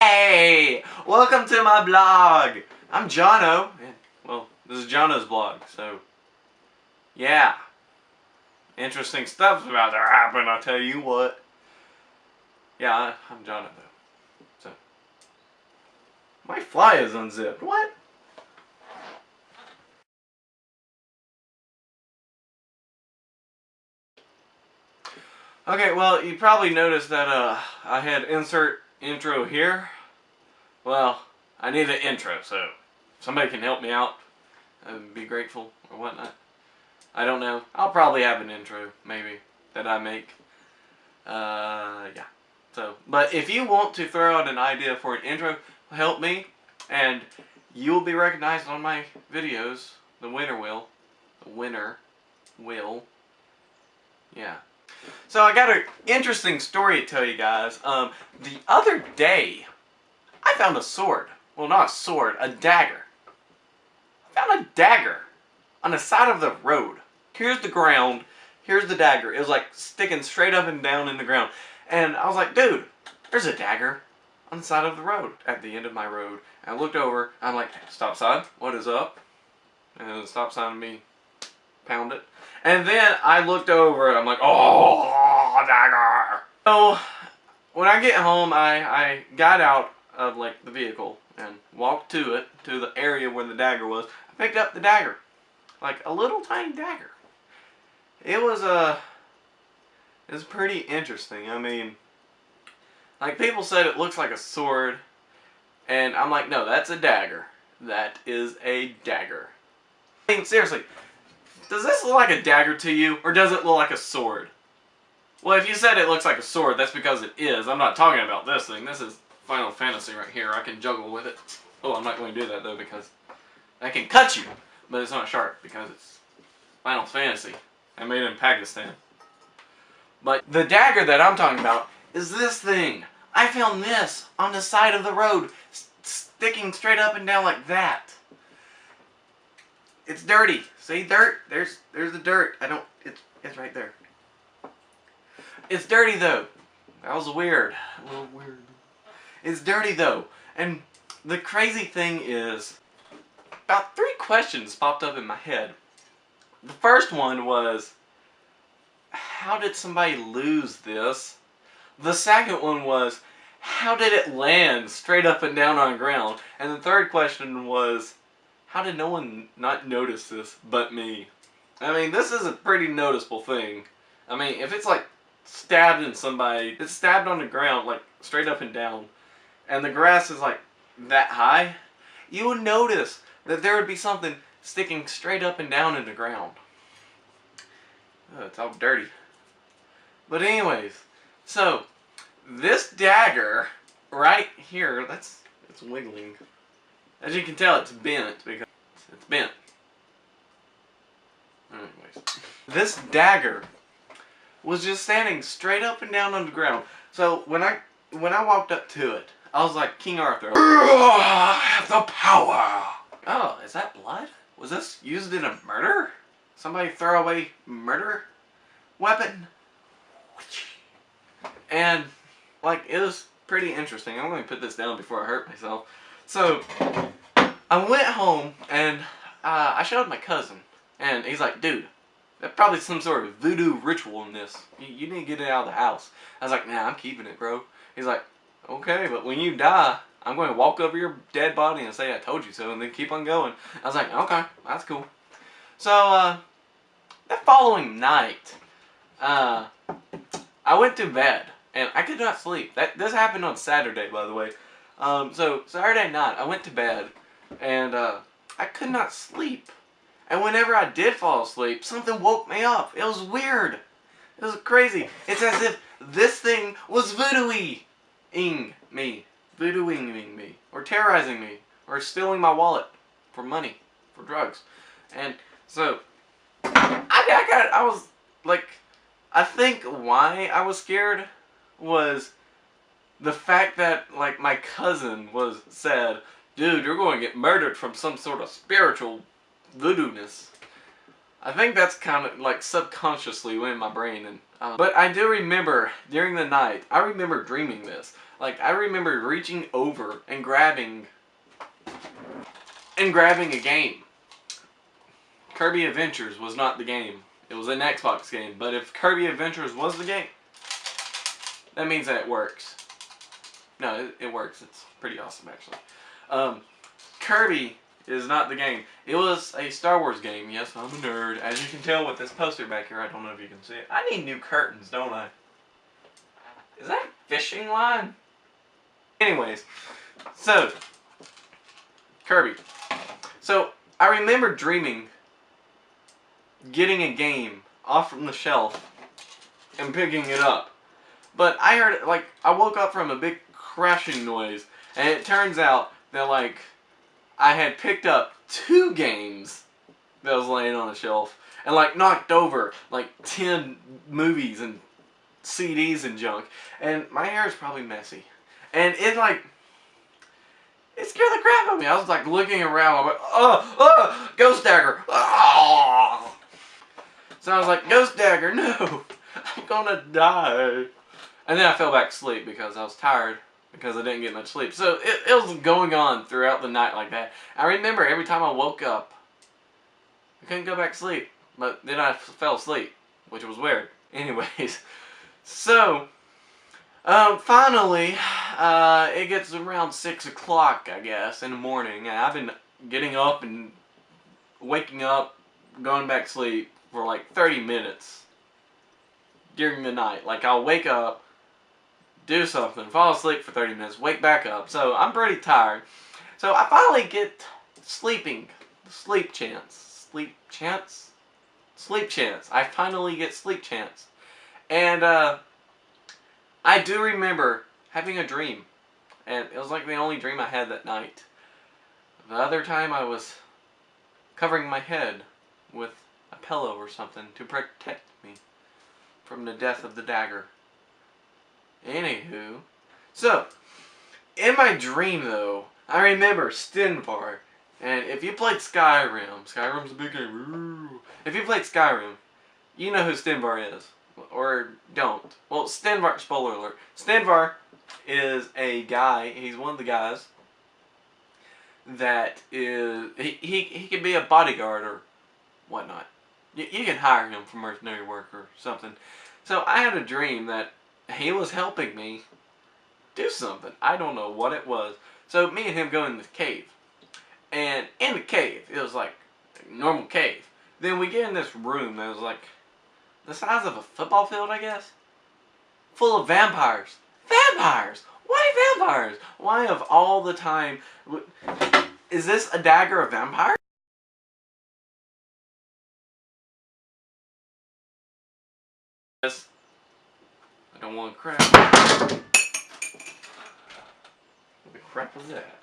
Hey! Welcome to my blog! I'm Jono, and, well, this is Jono's blog, so, yeah. Interesting stuff's about to happen, I'll tell you what. Yeah, I'm Jono, though. So, my fly is unzipped. What? Okay, well, you probably noticed that, I had insert intro here. Well, I need an intro, so if somebody can help me out, I'd be grateful, or whatnot. I don't know. I'll probably have an intro, maybe, that I make. Yeah. So, but if you want to throw out an idea for an intro, help me, and you'll be recognized on my videos. The winner will. The winner will. Yeah. So I got an interesting story to tell you guys. The other day, I found a sword. Well, not a sword, a dagger. I found a dagger on the side of the road. Here's the ground. Here's the dagger. It was like sticking straight up and down in the ground. And I was like, dude, there's a dagger on the side of the road, at the end of my road. And I looked over, I'm like, stop sign, what is up? And the stop sign me pound it. And then I looked over, I'm like, oh, dagger. So, when I get home, I got out of like the vehicle and walked to it, to the area where the dagger was. I picked up the dagger. Like a little tiny dagger. It was pretty interesting. I mean, like people said it looks like a sword, and I'm like, no, that's a dagger. That is a dagger. I mean, seriously, does this look like a dagger to you, or does it look like a sword? Well, if you said it looks like a sword, that's because it is. I'm not talking about this thing. This is Final Fantasy right here. I can juggle with it. Oh, I'm not going to do that though because that can cut you, but it's not sharp because it's Final Fantasy. I made it in Pakistan. But the dagger that I'm talking about is this thing. I found this on the side of the road, sticking straight up and down like that. It's dirty. See, dirt? There's the dirt. It's right there. It's dirty though. That was weird. A little weird. It's dirty though. And the crazy thing is, about 3 questions popped up in my head. The first one was, how did somebody lose this? The second one was, how did it land straight up and down on the ground? And the third question was, how did no one not notice this but me? I mean, this is a pretty noticeable thing. I mean, if it's like stabbed in somebody, it's stabbed on the ground, like straight up and down, and the grass is like that high, you would notice that there would be something sticking straight up and down in the ground. Oh, it's all dirty. But anyways, so this dagger right here, it's wiggling. As you can tell, it's bent because it's bent. Anyways, this dagger was just standing straight up and down on the ground. So when I walked up to it, I was like King Arthur. I have the power. Oh, is that blood? Was this used in a murder? Somebody throw away murder weapon? And, like, it was pretty interesting. I'm going to put this down before I hurt myself. So, I went home and I showed my cousin. And he's like, dude, there's probably some sort of voodoo ritual in this. You need to get it out of the house. I was like, nah, I'm keeping it, bro. He's like, okay, but when you die, I'm going to walk over your dead body and say I told you so, and then keep on going. I was like, okay, that's cool. So, that following night, I went to bed, and I could not sleep. This happened on Saturday, by the way. So, Saturday night, I went to bed, and I could not sleep. And whenever I did fall asleep, something woke me up. It was weird. It was crazy. It's as if this thing was voodooing me. Voodooing me. Or terrorizing me. Or stealing my wallet for money. For drugs. And so, I was like, I think why I was scared was the fact that, like, my cousin said, dude, you're going to get murdered from some sort of spiritual voodoo-ness. I think that's kind of like subconsciously went in my brain. And but I do remember during the night, I remember dreaming this. Like, I remember reaching over and grabbing a game. Kirby Adventures was not the game. It was an Xbox game. But if Kirby Adventures was the game, that means that it works. No, it works. It's pretty awesome, actually. Kirby is not the game. It was a Star Wars game. Yes, I'm a nerd. As you can tell with this poster back here, I don't know if you can see it. I need new curtains, don't I? Is that a fishing line? Anyways, so, Kirby. So, I remember dreaming getting a game off from the shelf and picking it up. But I heard, like, I woke up from a big crashing noise, and it turns out that, like, I had picked up 2 games that was laying on the shelf, and, like, knocked over, like, 10 movies and CDs and junk. And my hair is probably messy. And it, like, it scared the crap out of me. I was, like, looking around, I'm like, Ghost Dagger, oh! So I was like, Ghost Dagger, no, I'm gonna die. And then I fell back to sleep because I was tired, because I didn't get much sleep. So it was going on throughout the night like that. I remember every time I woke up, I couldn't go back to sleep, but then I fell asleep, which was weird. Anyways, so, finally, it gets around 6 o'clock, I guess, in the morning, and I've been getting up and waking up, going back to sleep for like 30 minutes during the night. Like, I'll wake up, do something, fall asleep for 30 minutes, wake back up. So I'm pretty tired. So I finally get sleep chance. I finally get sleep chance. And I do remember having a dream. And it was like the only dream I had that night. The other time I was covering my head with a pillow or something to protect me from the death of the dagger. Anywho, so, in my dream though, I remember Stenvar, and if you played Skyrim's a big game, if you played Skyrim, you know who Stenvar is, or don't. Well, Stenvar, spoiler alert, Stenvar is a guy, he's one of the guys that is, he can be a bodyguard or whatnot. You can hire him for mercenary work or something. So I had a dream that he was helping me do something. I don't know what it was. So me and him go in the cave. And in the cave, it was like a normal cave. Then we get in this room that was like the size of a football field, I guess. Full of vampires. Vampires! Why vampires? Why of all the time? Is this a dagger of vampire? Yes. I don't want to crash. What the crap was that?